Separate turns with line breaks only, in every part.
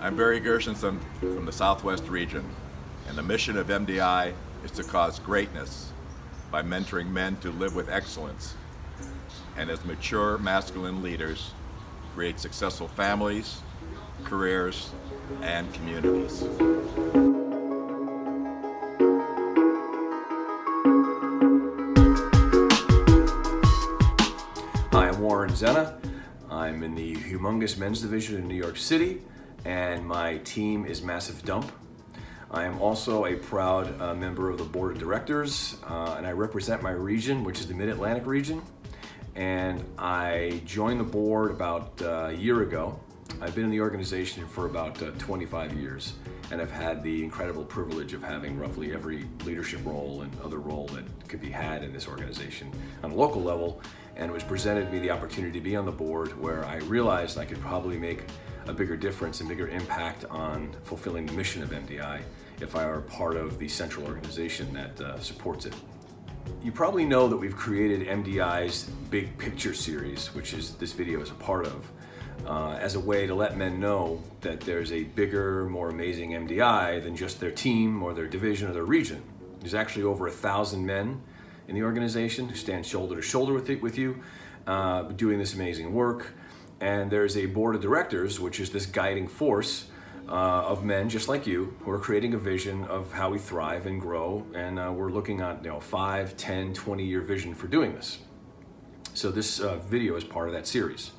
I'm Barry Gershenson from the Southwest region, and the mission of MDI is to cause greatness by mentoring men to live with excellence, and as mature masculine leaders, create successful families, careers, and communities.
Hi, I'm Warren Zenna. I'm in the humongous men's division in New York City, and my team is Massive Dump. I am also a proud member of the board of directors, and I represent my region, which is the Mid-Atlantic region. And I joined the board about a year ago. I've been in the organization for about 25 years, and I've had the incredible privilege of having roughly every leadership role and other role that could be had in this organization on a local level. And it was presented to me the opportunity to be on the board, where I realized I could probably make a bigger difference and bigger impact on fulfilling the mission of MDI if I were part of the central organization that supports it. You probably know that we've created MDI's Big Picture series, which is this video is a part of, as a way to let men know that there's a bigger, more amazing MDI than just their team or their division or their region. There's actually over 1,000 men in the organization who stand shoulder to shoulder with you, doing this amazing work. And there's a board of directors, which is this guiding force of men just like you, who are creating a vision of how we thrive and grow. And we're looking at 5, 10, 20-year vision for doing this. So this video is part of that series.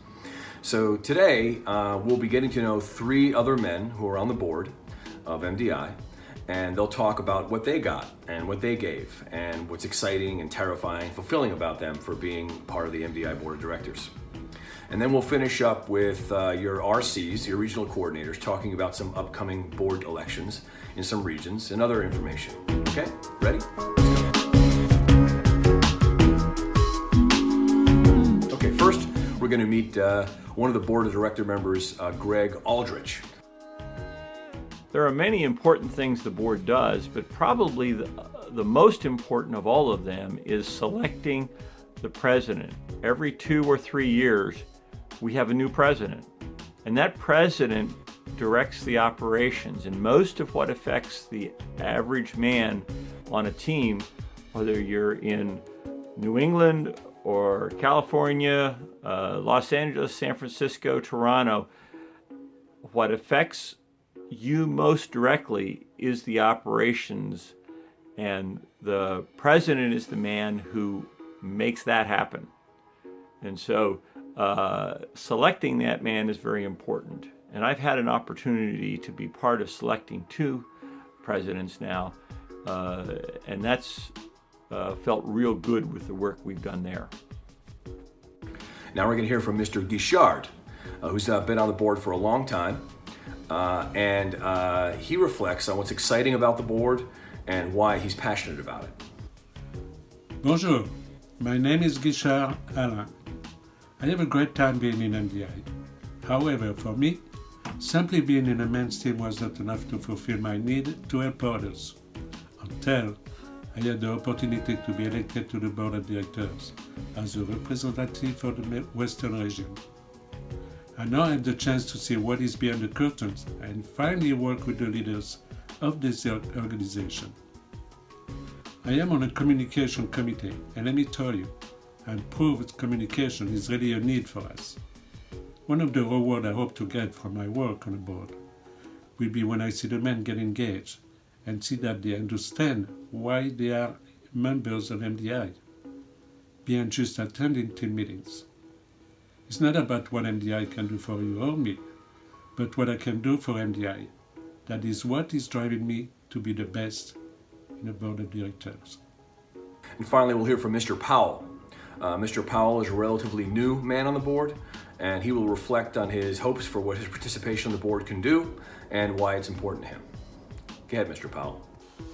So today, we'll be getting to know 3 other men who are on the board of MDI, and they'll talk about what they got and what they gave and what's exciting and terrifying, fulfilling about them for being part of the MDI board of directors. And then we'll finish up with your RCs, your regional coordinators, talking about some upcoming board elections in some regions and other information. Okay, ready? Okay, first we're going to meet one of the board of director members, Greg Aldrich.
There are many important things the board does, but probably the most important of all of them is selecting the president. Every 2 or 3 years, we have a new president, and that president directs the operations, and most of what affects the average man on a team, whether you're in New England or California, Los Angeles, San Francisco, Toronto, what affects you most directly is the operations, and the president is the man who makes that happen. And so selecting that man is very important. And I've had an opportunity to be part of selecting 2 presidents now, and that's felt real good with the work we've done there.
Now we're going to hear from Mr. Guichard, who's been on the board for a long time, and he reflects on what's exciting about the board and why he's passionate about it.
Bonjour, my name is Guichard Alain. I have a great time being in MDI. However, for me, simply being in a men's team was not enough to fulfill my need to help others, until I had the opportunity to be elected to the board of directors as a representative for the Western region. I now have the chance to see what is behind the curtains and finally work with the leaders of this organization. I am on a communication committee, and let me tell you, improved communication is really a need for us. One of the rewards I hope to get from my work on the board will be when I see the men get engaged and see that they understand why they are members of MDI, beyond just attending team meetings. It's not about what MDI can do for you or me, but what I can do for MDI. That is what is driving me to be the best in the board of directors.
And finally, we'll hear from Mr. Powell. Mr. Powell is a relatively new man on the board, and he will reflect on his hopes for what his participation on the board can do and why it's important to him. Go ahead, Mr. Powell.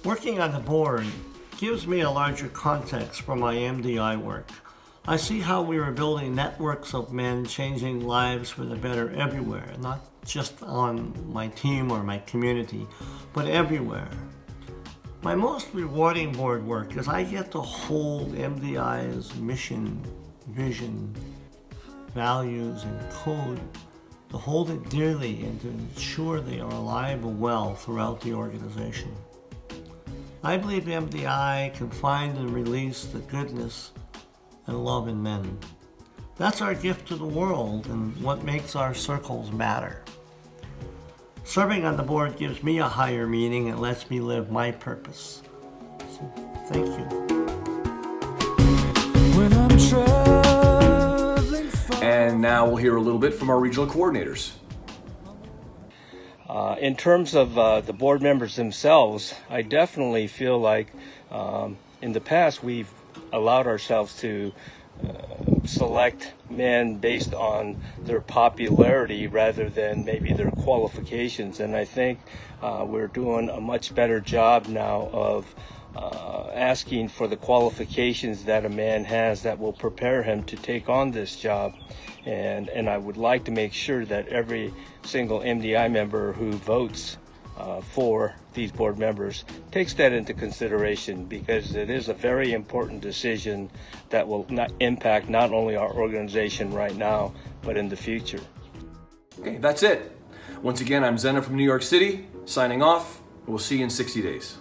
Working on the board gives me a larger context for my MDI work. I see how we are building networks of men changing lives for the better everywhere, not just on my team or my community, but everywhere. My most rewarding board work is I get to hold MDI's mission, vision, values, and code to hold it dearly and to ensure they are alive and well throughout the organization. I believe MDI can find and release the goodness and love in men. That's our gift to the world and what makes our circles matter. Serving on the board gives me a higher meaning and lets me live my purpose. So, thank you.
When I'm traveling far.
And now we'll hear a little bit from our regional coordinators.
In terms of the board members themselves, I definitely feel like in the past we've allowed ourselves to select men based on their popularity rather than maybe their qualifications. And I think we're doing a much better job now of asking for the qualifications that a man has that will prepare him to take on this job. And I would like to make sure that every single MDI member who votes for these board members takes that into consideration, because it is a very important decision that will not impact not only our organization right now, but in the future.
Okay, that's it. Once again, I'm Zenna from New York City, signing off. We'll see you in 60 days.